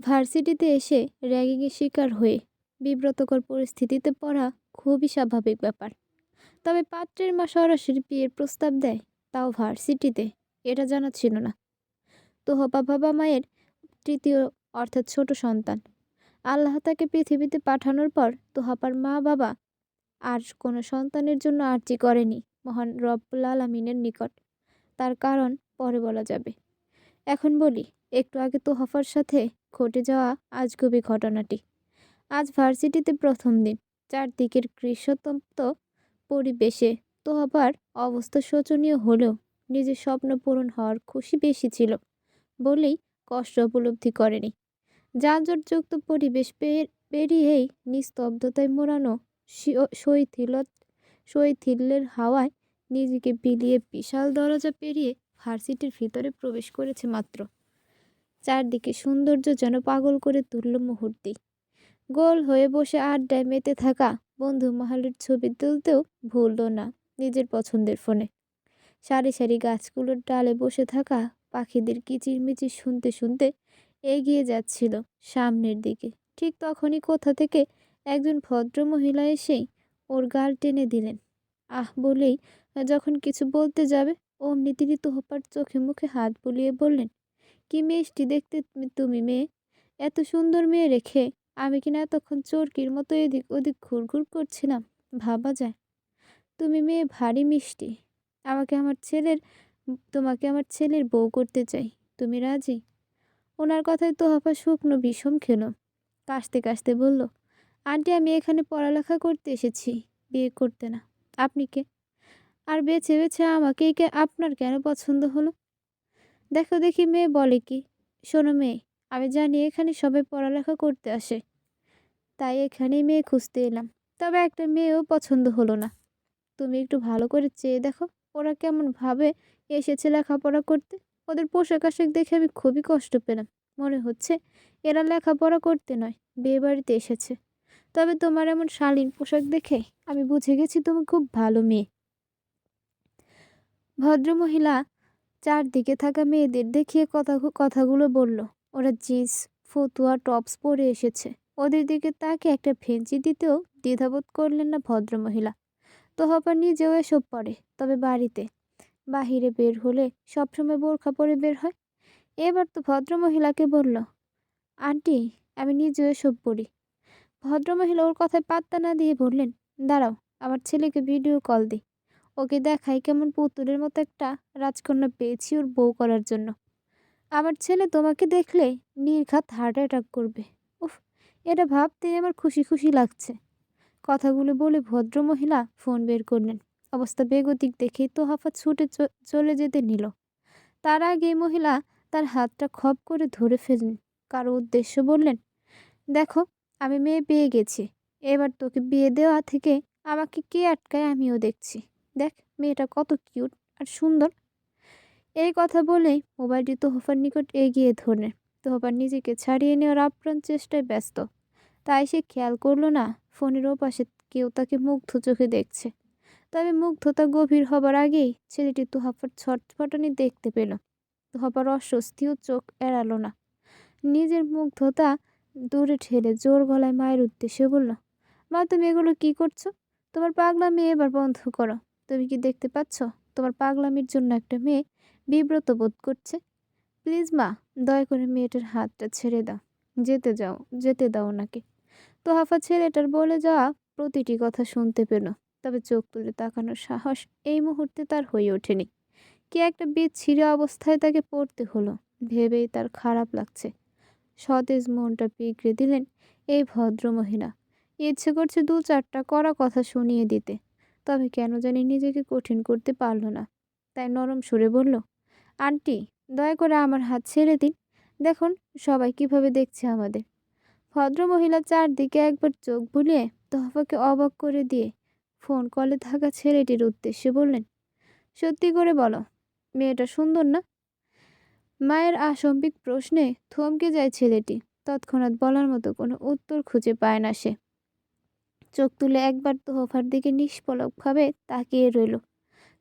ভার্সিটিতে এসে র্যাগিংয়ের শিকার হয়ে বিব্রতকর পরিস্থিতিতে পড়া খুবই স্বাভাবিক ব্যাপার। তবে পাত্রের মা সরাসরি বিয়ের প্রস্তাব দেয়, তাও ভার্সিটিতে, এটা জানা ছিল না। তোহবা বাবা মায়ের তৃতীয় অর্থাৎ ছোট সন্তান। আল্লাহ তাকে পৃথিবীতে পাঠানোর পর তোহাপার মা বাবা আর কোনো সন্তানের জন্য আর্জি করেনি মহান রব্বুল আলামিনের নিকট। তার কারণ পরে বলা যাবে। এখন বলি, একটু আগে তোহাফার সাথে ঘটে যাওয়া আজগুবি ঘটনাটি। আজ ভার্সিটিতে প্রথম দিন। চারদিকের গ্রীষ্মতপ্ত পরিবেশে তোহাফার অবস্থা শোচনীয় হলেও নিজের স্বপ্ন পূরণ হওয়ার খুশি বেশি ছিল বলেই কষ্ট উপলব্ধি করেনি। যানজটযুক্ত পরিবেশ পেরিয়েই নিস্তব্ধতায় মোড়ানো শৈথিল্যের হাওয়ায় নিজেকে বিলিয়ে বিশাল দরজা পেরিয়ে ভার্সিটির ভিতরে প্রবেশ করেছে মাত্র। চারদিকে সৌন্দর্য যেন পাগল করে তুলল মুহূর্তেই। গোল হয়ে বসে আড্ডায় মেতে থাকা বন্ধু মহলের ছবি তুলতেও ভুলল না নিজের পছন্দের ফোনে। সারি সারি গাছগুলোর ডালে বসে থাকা পাখিদের কিচিরমিচির শুনতে শুনতে এগিয়ে যাচ্ছিল সামনের দিকে। ঠিক তখনই কোথা থেকে একজন ভদ্র মহিলা এসেই ওর গাল টেনে দিলেন। আহ বলেই যখন কিছু বলতে যাবে, অমনি তিনি তোহপার চোখে মুখে হাত বুলিয়ে বললেন, কি মিষ্টি দেখতে তুমি মেয়ে। এত সুন্দর মেয়ে রেখে আমি কিনা এতক্ষণ চোরকির মতো এদিক ওদিক ঘুরঘুর করছিলাম। ভাবা যায়, তুমি মেয়ে ভারী মিষ্টি। আমাকে আমার ছেলের তোমাকে আমার ছেলের বউ করতে চাই। তুমি রাজি? ওনার কথায় তোহাফা শুকনো বিষম খেলো। কাশতে কাশতে বলল, আন্টি আমি এখানে পড়ালেখা করতে এসেছি, বিয়ে করতে না। আপনি কে? আর বেছে বেছে আমাকেই আপনার কেন পছন্দ হলো? দেখো দেখি মেয়ে বলে কি। শোনো মেয়ে, আমি জানি এখানে সবাই পড়ালেখা করতে আসে, তাই এখানেই মেয়ে খুঁজতে এলাম। তবে একটা মেয়েও পছন্দ হলো না। তুমি একটু ভালো করে চেয়ে দেখো, ওরা কেমন ভাবে এসেছে লেখাপড়া করতে। ওদের পোশাক আশাক দেখে আমি খুবই কষ্ট পেলাম। মনে হচ্ছে এরা লেখাপড়া করতে নয়, বিয়ে বাড়িতে এসেছে। তবে তোমার এমন শালীন পোশাক দেখে আমি বুঝে গেছি তুমি খুব ভালো মেয়ে। ভদ্রমহিলা চারদিকে থাকা মেয়েদের দেখিয়ে কথাগুলো বলল। ওরা জিন্স, ফতুয়া, টপস পরে এসেছে। ওদের দিকে তাকে একটা ভেঞ্চি দিতেও দ্বিধাবোধ করলেন না ভদ্রমহিলা। তোহাফা নিজেও এসব পরে, তবে বাড়িতে। বাহিরে বের হলে সবসময় বোরখা পরে বের হয়। এবার তো ভদ্রমহিলাকে বলল, আন্টি আমি নিজেও এসব পড়ি। ভদ্রমহিলা ওর কথায় পাত্তা না দিয়ে বললেন, দাঁড়াও আমার ছেলেকে ভিডিও কল দিই, ওকে দেখাই কেমন পুতুলের মতো একটা রাজকন্যা পেয়েছি ওর বউ করার জন্য। আমার ছেলে তোমাকে দেখলে নির্ঘাত হার্ট অ্যাটাক করবে। উফ, এটা ভাবতেই আমার খুশি খুশি লাগছে। কথাগুলো বলে ভদ্রমহিলা ফোন বের করলেন। অবস্থা বেগতিক দেখেই তোহাফা ছুটে চলে যেতে নিল। তার আগে মহিলা তার হাতটা খপ করে ধরে ফেললেন। কারো উদ্দেশ্য বললেন, দেখো আমি মেয়ে পেয়ে গেছি। এবার তোকে বিয়ে দেওয়া থেকে আমাকে কে আটকায় আমিও দেখছি। দেখ মেয়েটা কত কিউট আর সুন্দর। এই কথা বলেই মোবাইলটি তোহফার নিকট এগিয়ে ধরলেন। তোহফা নিজেকে ছাড়িয়ে নেওয়ার আপ্রাণ চেষ্টায় ব্যস্ত। তাই সে খেয়াল করলো না ফোনের ওপাশে কেউ তাকে মুগ্ধ চোখে দেখছে। তবে মুগ্ধতা গভীর হবার আগেই ছেলেটি তোহাফার ছটফটানি দেখতে পেল। তোহাফার অস্বস্তিও চোখ এড়ালো না। নিজের মুগ্ধতা দূরে ঠেলে জোর গলায় মায়ের উদ্দেশ্যে বলল, মা তুমি এগুলো কি করছো? তোমার পাগলামি এবার বন্ধ করো। তুমি কি দেখতে পাচ্ছ তোমার পাগলামির জন্য একটা মেয়ে বিব্রত বোধ করছে? প্লিজ মা, দয়া করে মেয়েটার হাতটা ছেড়ে দাও। যেতে দাও ওনাকে। তোহাফা ছেলেটার বলে যাওয়া প্রতিটি কথা শুনতে পেল, তবে চোখ তুলে তাকানোর সাহস এই মুহূর্তে তার হয়ে ওঠেনি। কি একটা বিচ্ছিরি অবস্থায় তাকে পড়তে হলো ভেবেই তার খারাপ লাগছে। সতেজ মনটা পিঁপড়ে দিলেন এই ভদ্রমহিলা। ইচ্ছে করছে দু চারটা কড়া কথা শুনিয়ে দিতে, তবে কেন জানি নিজেকে কঠিন করতে পারল না। তাই নরম সুরে বলল, আন্টি দয়া করে আমার হাত ছেড়ে দিন। দেখুন সবাই কিভাবে দেখছে আমাদের। ভদ্রমহিলা চারদিকে একবার চোখ বুলিয়ে তোহফাকে অবাক করে দিয়ে ফোন কলে থাকা ছেলেটির উদ্দেশ্যে বললেন, সত্যি করে বলো, মেয়েটা সুন্দর না? মায়ের আশম্বিক প্রশ্নে থমকে যায় ছেলেটি। তৎক্ষণাৎ বলার মতো কোনো উত্তর খুঁজে পায় না সে। চোখ তুলে একবার তোহফার দিকে নিষ্পলকভাবে তাকিয়ে রইল।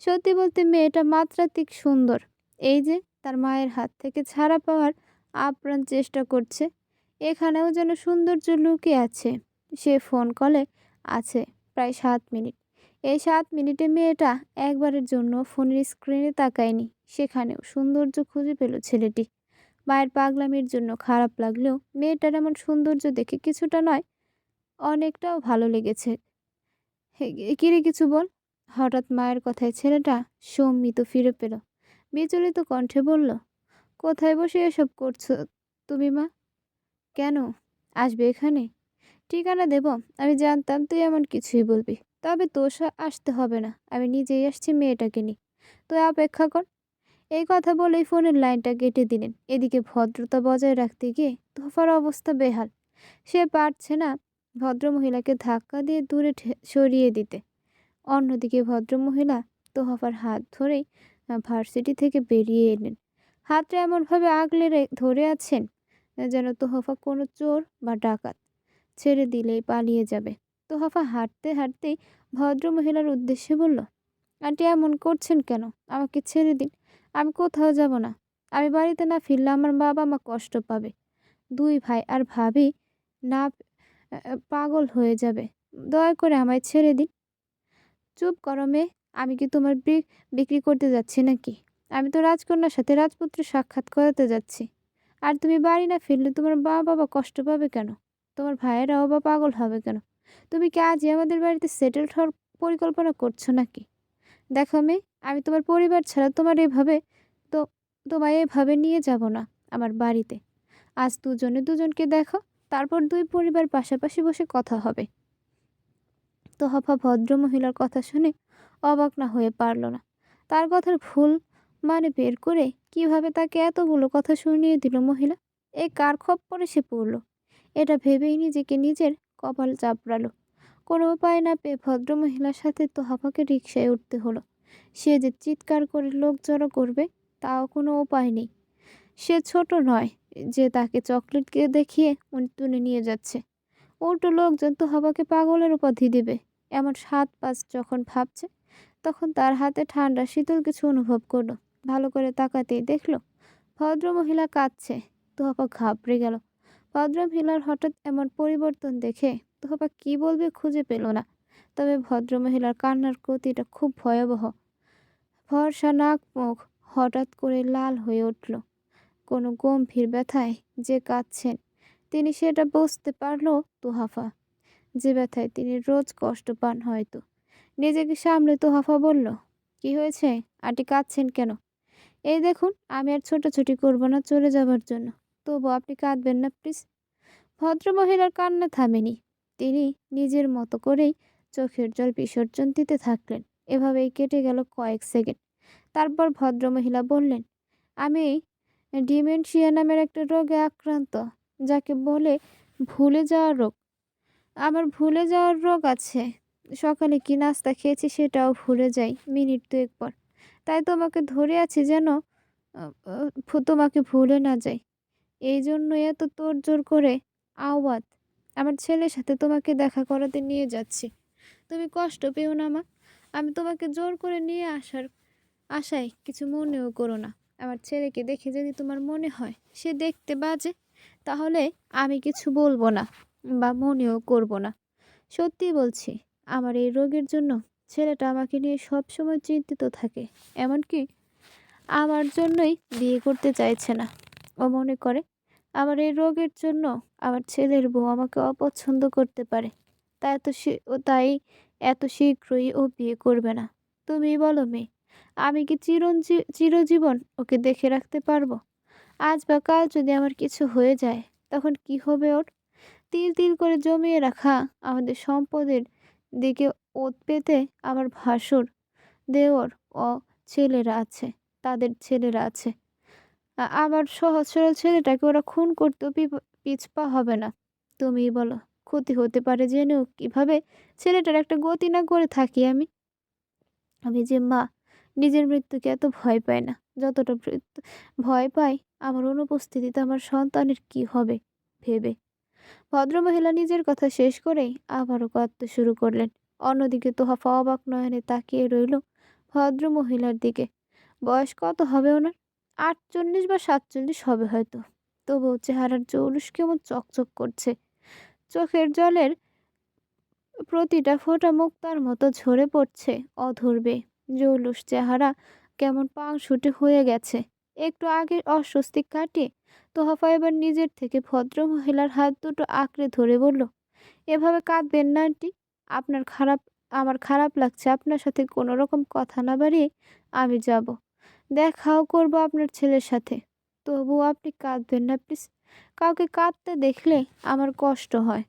সত্যি বলতে মেয়েটা মাত্রাতিক সুন্দর। এই যে তার মায়ের হাত থেকে ছাড়া পাওয়ার আপ্রাণ চেষ্টা করছে, এখানেও যেন সৌন্দর্য লুকিয়ে আছে। সে ফোন কলে আছে প্রায় 7 মিনিট। এই 7 মিনিটে মেয়েটা একবারের জন্য ফোনের স্ক্রিনে তাকায়নি। সেখানেও সৌন্দর্য খুঁজে পেল ছেলেটি। মায়ের পাগলামির জন্য খারাপ লাগলেও মেয়েটার এমন সৌন্দর্য দেখে কিছুটা নয়, অনেকটাও ভালো লেগেছে। কিরে কিছু বল। হঠাৎ মায়ের কথায় ছেলেটা সম্মিত ফিরে পেল। বিচলিত কণ্ঠে বলল, কোথায় বসে এসব করছো তুমি মা? কেন আসবে এখানে? ঠিকানা দেব? আমি জানতাম তুই এমন কিছুই বলবি। তবে তোর আসতে হবে না, আমি নিজেই আসছি মেয়েটাকে নিয়ে। তুই অপেক্ষা কর। এই কথা বলেই ফোনের লাইনটা কেটে দিলেন। এদিকে ভদ্রতা বজায় রাখতে গিয়ে তোফার অবস্থা বেহাল। সে পারছে না ভদ্রমহিলাকে ধাক্কা দিয়ে দূরে সরিয়ে দিতে। অন্যদিকে ভদ্রমহিলা তোহফার হাত ধরেই ভার্সিটি থেকে বেরিয়ে এলেন। হাতটা এমনভাবে আগলে ধরে আছেন যেন তোহফা কোনো চোর বা ডাকাত। ছেড়ে দিলেই পালিয়ে যাবে। তোহফা হাঁটতে হাঁটতেই ভদ্রমহিলার উদ্দেশ্যে বলল, আন্টি এমন করছেন কেন? আমাকে ছেড়ে দিন। আমি কোথাও যাব না। আমি বাড়িতে না ফিরলে আমার বাবা মা কষ্ট পাবে। দুই ভাই আর ভাবি না পাগল হয়ে যাবে। দয়া করে আমায় ছেড়ে দিন। চুপ করো মেয়ে। আমি কি তোমার বিক্রি করতে যাচ্ছি নাকি? আমি তো রাজকন্যার সাথে রাজপুত্রের সাক্ষাৎ করাতে যাচ্ছি। আর তুমি বাড়ি না ফিরলে তোমার বাবা কষ্ট পাবে কেন? তোমার ভাইয়েরাও বা পাগল হবে কেন? তুমি কি আজই আমাদের বাড়িতে সেটেলড হওয়ার পরিকল্পনা করছো নাকি? দেখো মেয়ে, আমি তোমার পরিবার ছাড়া তো তোমায় এভাবে নিয়ে যাব না আমার বাড়িতে। আজ দুজনে দুজনকে দেখো, তারপর দুই পরিবার পাশাপাশি বসে কথা হবে। তোহফা ভদ্রমহিলার কথা শুনে অবাক না হয়ে পারল না। তার কথার ভুল মানে বের করে কিভাবে তাকে এতগুলো কথা শুনিয়ে দিল মহিলা। এই কার খপ্পরে সে পড়ল, এটা ভেবেই নিজেকে নিজের কপাল চাপড়ালো। কোনো উপায় না পেয়ে ভদ্রমহিলার সাথে তোহাফাকে রিকশায় উঠতে হলো। সে যে চিৎকার করে লোক জড়ো করবে তাও কোনো উপায় নেই। সে ছোট নয় যে তাকে চকলেটকে দেখিয়ে তুলে নিয়ে যাচ্ছে। উল্টো লোকজন তোহাফাকে পাগলের উপাধি দিবে এমন 7-5 যখন ভাবছে, তখন তার হাতে ঠান্ডা শীতল কিছু অনুভব করলো। ভালো করে তাকাতেই দেখলো ভদ্রমহিলা কাঁদছে। তোহাফা ঘাবড়ে গেল। ভদ্রমহিলার হঠাৎ এমন পরিবর্তন দেখে তোহাফা কি বলবে খুঁজে পেল না। তবে ভদ্রমহিলার কান্নার গতিটা খুব ভয়াবহ। ফর্সা নাক মুখ হঠাৎ করে লাল হয়ে উঠল। কোনো গম্ভীর ব্যথায় যে কাঁদছেন তিনি সেটা বুঝতে পারল তোহাফা। যে ব্যথায় তিনি রোজ কষ্ট পান হয়তো। নিজেকে সামলে তোহাফা বলল, কি হয়েছে আন্টি, কাঁদছেন কেন? এই দেখুন, আমি আর ছোটাছুটি করবো না চলে যাবার জন্য। তবু আপনি কাঁদবেন না প্লিজ। ভদ্রমহিলার কান্না থামেনি। তিনি নিজের মতো করেই চোখের জল বিসর্জন দিতে থাকলেন। এভাবেই কেটে গেল কয়েক সেকেন্ড। তারপর ভদ্রমহিলা বললেন, আমি ডিমেনশিয়া নামের একটা রোগে আক্রান্ত, যাকে বলে ভুলে যাওয়ার রোগ। আমার ভুলে যাওয়ার রোগ আছে। সকালে কি নাস্তা খেয়েছি সেটাও ভুলে যাই মিনিট 2 পর। তাই তোমাকে ধরে আছি যেন তোমাকে ভুলে না যাই। এই জন্য এত তোড়জোড় করে আওয়াত আমার ছেলের সাথে তোমাকে দেখা করাতে নিয়ে যাচ্ছি। তুমি কষ্ট পেও না মা। আমি তোমাকে জোর করে নিয়ে আসার আশায় কিছু মনেও করো না। আমার ছেলেকে দেখে যদি তোমার মনে হয় সে দেখতে বাজে, তাহলে আমি কিছু বলবো না বা মনেও করব না। সত্যি বলছি, আমার এই রোগের জন্য ছেলেটা আমাকে নিয়ে সবসময় চিন্তিত থাকে। এমনকি আমার জন্যই বিয়ে করতে চাইছে না। ও মনে করে আমার এই রোগের জন্য আমার ছেলের বউ আমাকে অপছন্দ করতে পারে। তাই এত শীঘ্রই ও বিয়ে করবে না। তুমিই বলো মেয়ে, আমি কি চিরজীবন ওকে দেখে রাখতে পারবো? আজ বা কাল যদি আমার কিছু হয়ে যায় তখন কি হবে ওর? তিল তিল করে জমিয়ে রাখা আমাদের সম্পদের দিকে ওত পেতে আমার ভাসুর, দেওর ও ছেলেরা আছে, তাদের ছেলেরা আছে। আমার সহজ সরল ছেলেটাকে ওরা খুন করতেও পিছপা হবে না। তুমিই বলো, ক্ষতি হতে পারে জেনেও কিভাবে ছেলেটার একটা গতি না করে থাকি আমি? আমি যে মা, নিজের মৃত্যুকে এত ভয় পাই না যতটা ভয় পাই আমার অনুপস্থিতিতে আমার সন্তানের কি হবে ভেবে। ভদ্রমহিলা নিজের কথা শেষ করেই আবারও কাঁদতে শুরু করলেন। অন্যদিকে তোহাফা অবাক নয়নে তাকিয়ে রইল ভদ্রমহিলার দিকে। বয়স কত হবে ওনার? 48 বা 47 হবে হয়তো। তবুও চেহারার জৌলুস কেমন চকচক করছে। চোখের জলের প্রতিটা ফোঁটা মুক্তার মতো ঝরে পড়ছে অধর বেয়ে। জৌলুস চেহারা কেমন পাংশুটে হয়ে গেছে। একটু আগের অস্বস্তি কাটিয়ে তোহাফা এবার নিজের থেকে ভদ্রমহিলার হাত দুটো আঁকড়ে ধরে বলল, এভাবে কাঁদবেন না আন্টি। আপনার খারাপ আমার খারাপ লাগছে। আপনার সাথে কোনো রকম কথা না বাড়িয়ে আমি যাব। দেখাও করব আপনার ছেলের সাথে। তবুও আপনি কাঁদবেন না প্লিজ। কাউকে কাঁদতে দেখলে আমার কষ্ট হয়।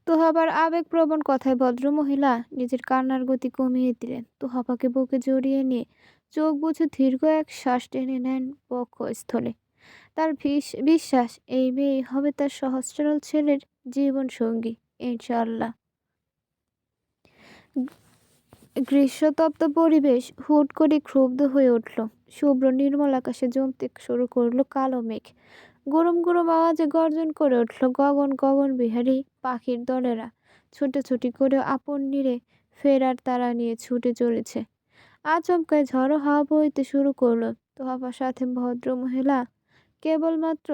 তোহাবার আবেগপ্রবণ কথায় ভদ্রমহিলা নিজের কান্নার গতি কমিয়ে দিলেন। তোহাফাকে বুকে জড়িয়ে নিয়ে চোখ বুজে দীর্ঘ এক শ্বাস টেনে নেন বক্ষস্থলে। তার বিশ্বাস এই মেয়েই হবে তার সহজ সরল ছেলের জীবন সঙ্গী, ইনশাআল্লাহ। গ্রীষ্মতপ্ত পরিবেশ হুট করে ক্ষুব্ধ হয়ে উঠল। শুভ্র নির্মল আকাশে জমতে শুরু করলো কালো মেঘ। গরম গরম আওয়াজে গর্জন করে উঠল গগন গগন বিহারী পাখির দলেরা। ছুটোছুটি করে আপন নীড়ে ফেরার তারা নিয়ে ছুটে চলেছে। আচমকায় ঝড়ো হাওয়া বইতে শুরু করলো। তোহাফার সাথে ভদ্রমহিলা কেবলমাত্র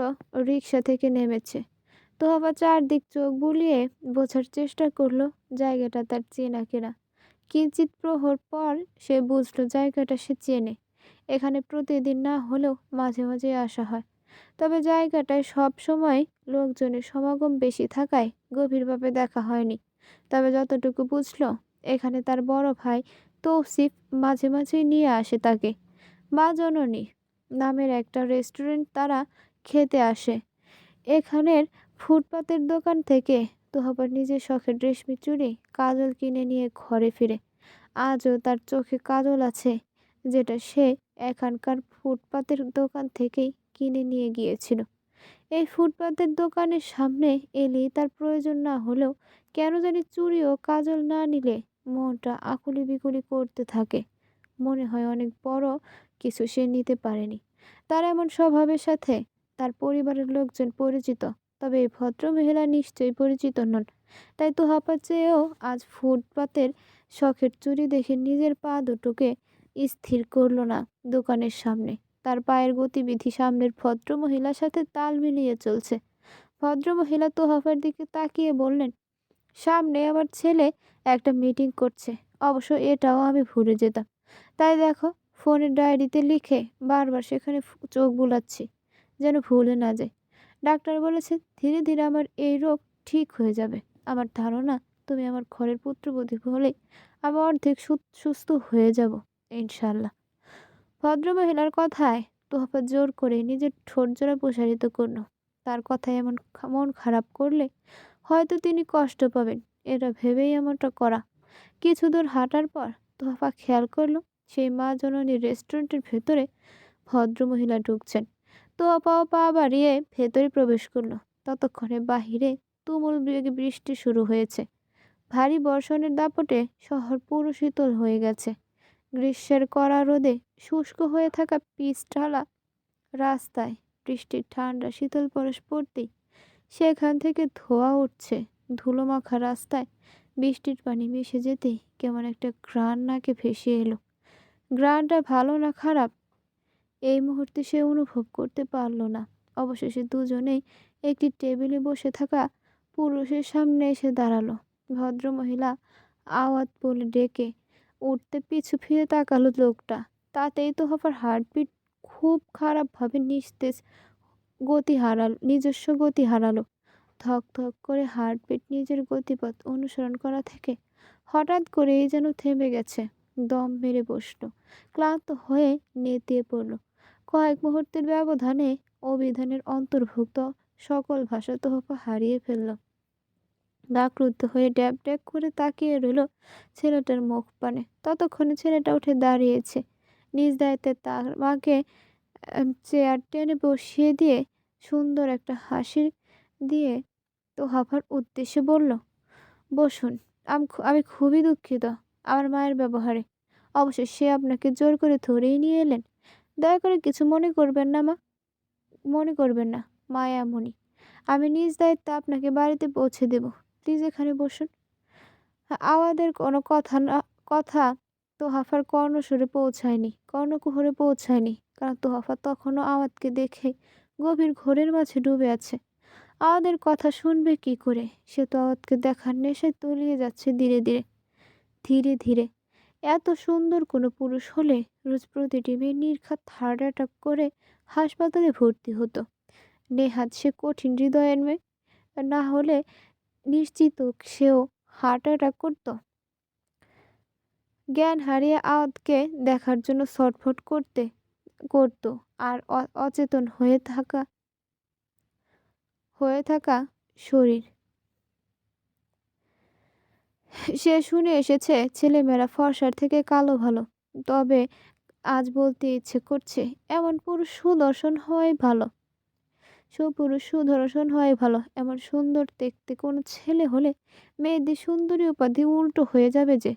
রিকশা থেকে নেমেছে। তোহাফা চারদিক চোখ বুলিয়ে বোঝার চেষ্টা করলো জায়গাটা তার চেনা কেনা। কিঞ্চিৎ প্রহর পর সে বুঝল জায়গাটা সে চেনে। এখানে প্রতিদিন না হলেও মাঝে মাঝে আসা হয়। তবে জায়গাটায় সব সময় লোকজনের সমাগম বেশি থাকায় গভীরভাবে দেখা হয়নি। তবে যতটুকু বুঝল, এখানে তার বড় ভাই তৌসিফ মাঝে মাঝে নিয়ে আসে তাকে। মা জননী নামের একটা রেস্টুরেন্ট তারা খেতে আসে। এখানের ফুটপাতের দোকান থেকে তোহাবার নিজের শখের রেশমি চুড়ি কাজল কিনে নিয়ে ঘরে ফিরে। আজও তার চোখে কাজল আছে, যেটা সে এখানকার ফুটপাতের দোকান থেকেই কিনে নিয়ে গিয়েছিল। এই ফুটপাতের দোকানের সামনে এলেই তার প্রয়োজন না হলেও কেন জানি চুড়ি ও কাজল না নিলে মনটা আকুলি বিকুলি করতে থাকে। মনে হয় অনেক বড় কিছু সে নিতে পারেনি। তার এমন স্বভাবের সাথে তার পরিবারের লোকজন পরিচিত। তবে এই ভদ্রমহিলা নিশ্চয়ই পরিচিত নন। তাই তোহাফা চেয়েও আজ ফুটপাতের শখের চুড়ি দেখে নিজের পা দুটোকে স্থির করল না দোকানের সামনে। তার পায়ের গতিবিধি সামনের ভদ্রমহিলার সাথে তাল মিলিয়ে চলছে। ভদ্রমহিলা তোহাফার দিকে তাকিয়ে বললেন, সামনে আমার ছেলে একটা মিটিং করছে। অবশ্য এটাও আমি ভুলে যেতাম। তাই দেখো, ফোনের ডায়েরিতে লিখে বারবার সেখানে চোখ বুলাচ্ছি, যেন ভুলে না যায়। ডাক্তার বলেছে ধীরে ধীরে আমার এই রোগ ঠিক হয়ে যাবে। আমার ধারণা তুমি আমার ঘরের পুত্রবধূ হলে আমি অর্ধেক সুস্থ হয়ে যাব, ইনশাল্লাহ। ভদ্রমহিলার কথায় তোহাফা জোর করে নিজের ঠোঁট জোড়া প্রসারিত করল। তার কথায় এমন মন খারাপ করলে হয়তো তিনি কষ্ট পাবেন, এটা ভেবেই এমনটা করা। কিছু দূর হাঁটার পর তোহাফা খেয়াল করলো সেই মা জননীর রেস্টুরেন্টের ভেতরে ভদ্রমহিলা ঢুকছেন। তোহাফাও পা বাড়িয়ে ভেতরে প্রবেশ করলো। ততক্ষণে বাহিরে তুমুল বেগে বৃষ্টি শুরু হয়েছে। ভারী বর্ষণের দাপটে শহর পুরো শীতল হয়ে গেছে। গ্রীষ্মের কড়া রোদে শুষ্ক হয়ে থাকা পিচঢালা রাস্তায় বৃষ্টির ঠান্ডা শীতল পরশ পড়তেই সেখান থেকে ধোঁয়া উঠছে। ধুলোমাখা রাস্তায় বৃষ্টির পানি মিশে যেতেই কেমন একটা ঘ্রাণ নাকে ভেসে এলো। ঘ্রাণটা ভালো না খারাপ এই মুহূর্তে সে অনুভব করতে পারল না। অবশেষে দুজনেই একটি টেবিলে বসে থাকা পুরুষের সামনে এসে দাঁড়ালো। ভদ্রমহিলা আওয়াজ বলে ডেকে উঠতে পিছু ফিরে তাকালো লোকটা। তাতেই তোহাফার হার্টবিট খুব খারাপভাবে নিজস্ব গতি হারালো। ধক ধক করে হার্টবিট নিজের গতিপথ অনুসরণ করা থেকে হঠাৎ করেই যেন থেমে গেছে। দম মেরে বসলো, ক্লান্ত হয়ে নেতিয়ে পড়ল। কয়েক মুহূর্তের ব্যবধানে অভিধানের অন্তর্ভুক্ত সকল ভাষা তোহাফা হারিয়ে ফেলল। বাকরুদ্ধ হয়ে ড্যাব ড্যাব করে তাকিয়ে রইল ছেলেটার মুখ পানে। ততক্ষণে ছেলেটা উঠে দাঁড়িয়েছে। নিজ দায়িত্বে তার মাকে চেয়ার টেনে বসিয়ে দিয়ে সুন্দর একটা হাসি দিয়ে তোহাফার উদ্দেশ্যে বলল, বসুন। আমি খুবই দুঃখিত আমার মায়ের ব্যবহারে। অবশ্য সে আপনাকে জোর করে ধরেই নিয়ে এলেন। দয়া করে কিছু মনে করবেন না মা। মনে করবেন না, মায়া এমনই। আমি নিজ দায়িত্বে আপনাকে বাড়িতে পৌঁছে দেব। প্লিজ এখানে বসুন। আওয়াদের কোনো কথা তোহাফার কর্ণকুহরে পৌঁছায়নি। কারণ তোহাফা তখনও আওয়াজকে দেখে গভীর ঘোরের মাঝে ডুবে আছে। আওয়াদের কথা শুনবে কি করে? সে তো আওয়াজকে দেখার নেশায় তলিয়ে যাচ্ছে ধীরে ধীরে ধীরে ধীরে। এত সুন্দর কোনো পুরুষ হলে রোজ প্রতিটি মেয়ে নির্ঘাত হার্ট অ্যাটাক করে হাসপাতালে ভর্তি হতো। নেহাত সে কঠিন হৃদয়ের মেয়ে না হলে নিশ্চিত সেও হার্ট অ্যাটাক করতো। জ্ঞান হারিয়ে আওয়াজকে দেখার জন্য ছটফট করতো। আর অচেতন হয়ে থাকা শরীর। সে শুনে এসেছে ছেলেমেয়েরা ফর্সার থেকে কালো ভালো। তবে আজ বলতে ইচ্ছে করছে এমন পুরুষ সুদর্শন হওয়াই ভালো। সুপুরুষ সুদর্শন হওয়াই ভালো। এমন সুন্দর দেখতে কোনো ছেলে হলে মেয়েদের সুন্দরী উপাধি উল্টো হয়ে যাবে যে।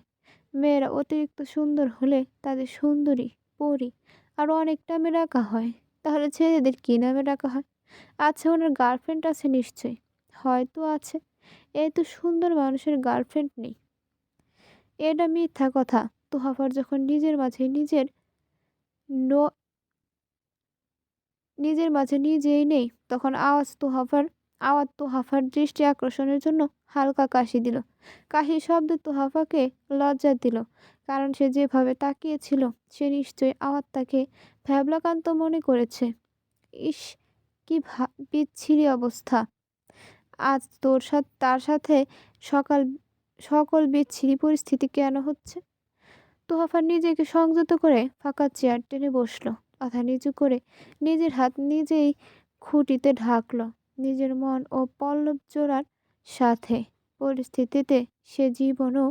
মেয়েরা অতিরিক্ত সুন্দর হলে তাদের সুন্দরী, পরী আরও অনেক নামে ডাকা হয়। তাহলে ছেলেদের কী নামে ডাকা হয়? আচ্ছা, ওনার গার্লফ্রেন্ড আছে নিশ্চয়ই। হয়তো আছে। এই তো সুন্দর মানুষের গার্লফ্রেন্ড নেই। এটা মিথ্যা কথা। তোহাফার যখন ন- নিজের মাঝে নিজেই নেই, তখন আওয়াজ তোহাফার দৃষ্টি আকর্ষণের জন্য হালকা কাশি দিল। কাশির শব্দ তোহাফাকে লজ্জা দিল, কারণ সে যেভাবে তাকিয়েছিল সে নিশ্চয়ই আওয়াজ তাকে ভ্যাবলাকান্ত মনে করেছে। ইস, কি বিচ্ছিরি অবস্থা! আজ তার সাথে সকাল সকল বিচ্ছিরি পরিস্থিতি কেন হচ্ছে? তোহাফা নিজেকে সংযত করে ফাঁকা চেয়ার টেনে বসলো। মাথা নিচু করে নিজের হাত নিজেই খুঁটিতে ঢাকলো। নিজের মন ও পল্লব জোড়ার সাথে পরিস্থিতিতে সে জীবনও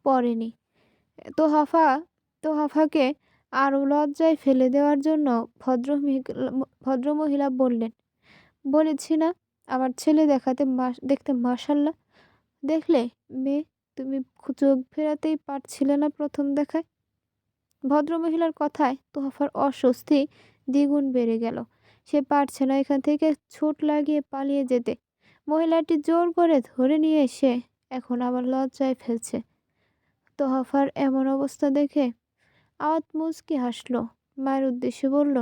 পড়েনি। তোহাফা তোহাফাকে আরও লজ্জায় ফেলে দেওয়ার জন্য ভদ্রমহিলা বললেন, বলেছি না আমার ছেলে দেখতে মাশাল্লাহ। দেখলে মেয়ে, তুমি চোখ ফেরাতেই পারছিলে না প্রথম দেখায়। ভদ্রমহিলার কথায় তোহাফার অস্বস্তি দ্বিগুণ বেড়ে গেল। সে পারছে না এখান থেকে ছুট লাগিয়ে পালিয়ে যেতে। মহিলাটি জোর করে ধরে নিয়ে এসে এখন আবার লজ্জায় ফেলছে। তোহাফার এমন অবস্থা দেখে আওয়াজ মুচকি হাসল। মায়ের উদ্দেশ্যে বলল,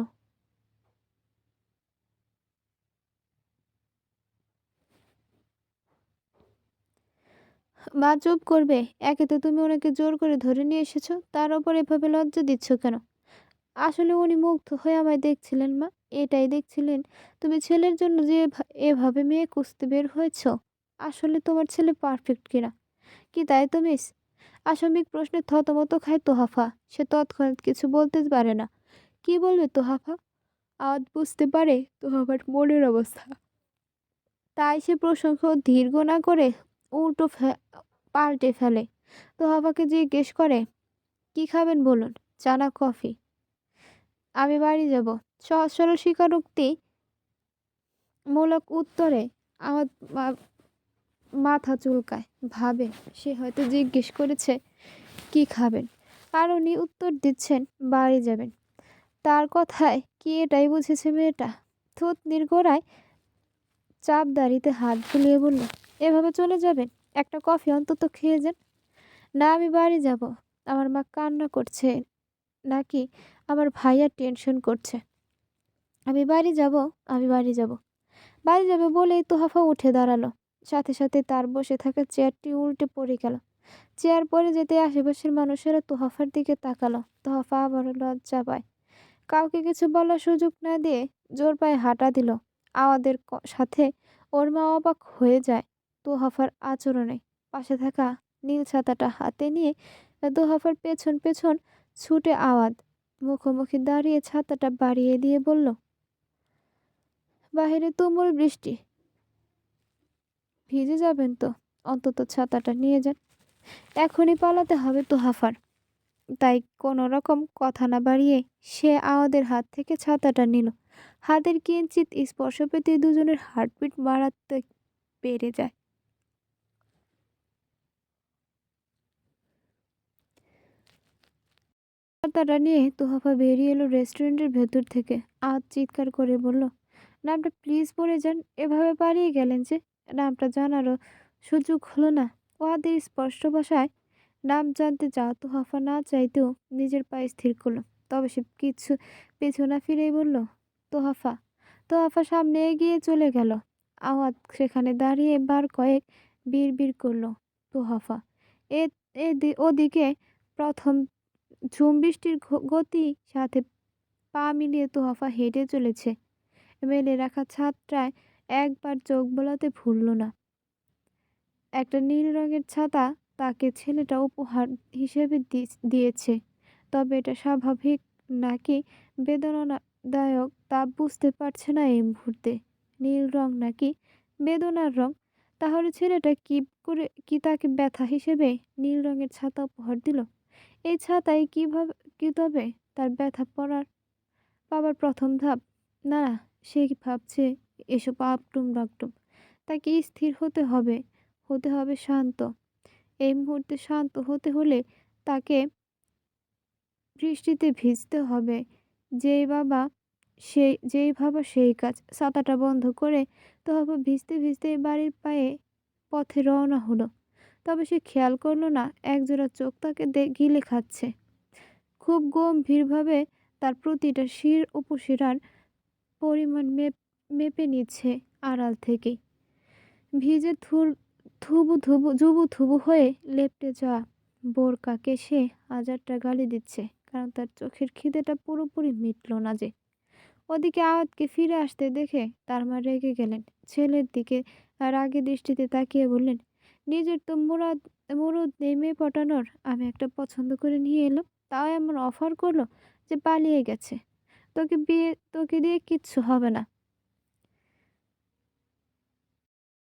মা চুপ করবে? একে তো তুমি ওনাকে জোর করে ধরে নিয়ে এসেছো, তার ওপর এভাবে লজ্জা দিচ্ছ কেন? আসলে উনি মুগ্ধ হয়ে আমায় দেখছিলেন মা। এটাই দেখছিলেন তুমি ছেলের জন্য যে এভাবে মেয়ে খুঁজতে বের হয়েছ। আসলে তোমার ছেলে পারফেক্ট কিনা, কি তাই তো মিস? আসামিক প্রশ্নে থতমত খায় তোহাফা। সে তৎক্ষণাৎ কিছু বলতে পারে না। কি বলবে তোহাফা? আজ বুঝতে পারে তোহাফার মনের অবস্থা। তাই সে প্রসঙ্গ দীর্ঘ না করে উল্টো পাল্টে ফেলে। তোহাফাকে জিজ্ঞেস করে, কি খাবেন বলুন, চা না কফি? আমি বাড়ি যাব। সহজ সরল স্বীকারোক্তি মূলক উত্তরে আমার মাথা চুলকায়। ভাবে সে হয়তো জিজ্ঞেস করেছে কি খাবেন, আর উনি উত্তর দিচ্ছেন বাড়ি যাবেন। তার কথায় কি এটাই বুঝেছে মেয়েটা? থুতনির গোড়ায় চাপ দাড়িতে হাত বুলিয়ে বলল, এভাবে চলে যাবেন? একটা কফি অন্তত খেয়ে যান। না, আমি বাড়ি যাব। আমার মা কান্না করছে নাকি আমার ভাইয়া টেনশন করছে। আমি বাড়ি যাব। আমি বাড়ি যাব। বাড়ি যাবে বলেই তোহাফা উঠে দাঁড়ালো। সাথে সাথে তার বসে থাকা চেয়ারটি উল্টে পড়ে গেল। চেয়ার পড়ে যেতে আশেপাশের মানুষেরা তোহাফার দিকে তাকালো। তোহাফা আবারও লজ্জা পায়। কাউকে কিছু বলার সুযোগ না দিয়ে জোর পায়ে হাঁটা দিল। আওয়াদের সাথে ওর মা অবাক হয়ে যায় তোহাফার আচরণে। পাশে থাকা নীল ছাতাটা হাতে নিয়ে তোহাফার পেছন পেছন ছুটে আওয়াজ মুখোমুখি দাঁড়িয়ে ছাতাটা বাড়িয়ে দিয়ে বলল, বাহিরে তুমুল বৃষ্টি, ভিজে যাবেন তো, অন্তত ছাতাটা নিয়ে যান। এখনই পালাতে হবে তোহাফার। তাই কোনো রকম কথা না বাড়িয়ে সে আওয়াদের হাত থেকে ছাতাটা নিল। হাতের কিঞ্চিত স্পর্শ পেতে দুজনের হার্টবিট বাড়াতে বেড়ে যায়। ছাতাটা নিয়ে তোহাফা বেরিয়ে এলো রেস্টুরেন্টের ভেতর থেকে। আওয়াজ চিৎকার করে বলল, নামটা প্লিজ পড়ে যান। এভাবে পালিয়ে গেলেন যে, নামটা জানারও সুযোগ হলো না। ওদের স্পষ্ট ভাষায় নাম জানতে চাওয়া তোহাফা না চাইতেও নিজের পায়ে স্থির করলো। তবে সে কিছু পিছু না ফিরেই বলল, তোহাফা। তোহাফা সামনে এগিয়ে চলে গেল। আওয়াজ সেখানে দাঁড়িয়ে বার কয়েক বিড়বিড় করলো, তোহাফা। এ ওদিকে প্রথম ঝুম বৃষ্টির গতি সাথে পা মিলিয়ে তোহাফা হেঁটে চলেছে। মেলে রাখা ছাদটায় একবার চোখ বোলাতে ভুলল না। একটা নীল রঙের ছাতা তাকে ছেলেটা উপহার হিসেবে দিয়েছে। তবে এটা স্বাভাবিক নাকি বেদনাদায়ক তা বুঝতে পারছে না এই মুহূর্তে। নীল রং নাকি বেদনার রং? তাহলে ছেলেটা কি তাকে ব্যথা হিসেবে নীল রঙের ছাতা উপহার দিল? এই ছাতাই কি তবে তার ব্যথা পাবার প্রথম ধাপ? না না, সে কি ভাবছে এসব আপটুম বাগটুম। তাকে স্থির হতে হবে শান্ত। এই মুহূর্তে শান্ত হতে হলে তাকে বৃষ্টিতে ভিজতে হবে। যেই ভাবা সেই কাজ। ছাতাটা বন্ধ করে তোহাফা ভিজতে ভিজতে বাড়ির পথে রওনা হলো। তবে সে খেয়াল করলো না একজোড়া চোখ তাকে গিলে খাচ্ছে। খুব গম্ভীরভাবে তার প্রতিটা শির উপশিরার পরিমাণ মেপে নিচ্ছে আড়াল থেকেই। ভিজে জুবুথুবু হয়ে লেপ্টে যাওয়া বোরকাকে সে হাজারটা গালি দিচ্ছে, কারণ তার চোখের খিদেটা পুরোপুরি মিটল না যে। ওদিকে আওয়াজকে ফিরে আসতে দেখে তার মা রেগে গেলেন। ছেলের দিকে রাগে দৃষ্টিতে তাকিয়ে বললেন, নিজের তো মুরদ নেই মেয়ে পটানোর। আমি একটা পছন্দ করে নিয়ে এলো, তাও এমন অফার করলো যে পালিয়ে গেছে। তোকে দিয়ে কিচ্ছু হবে না।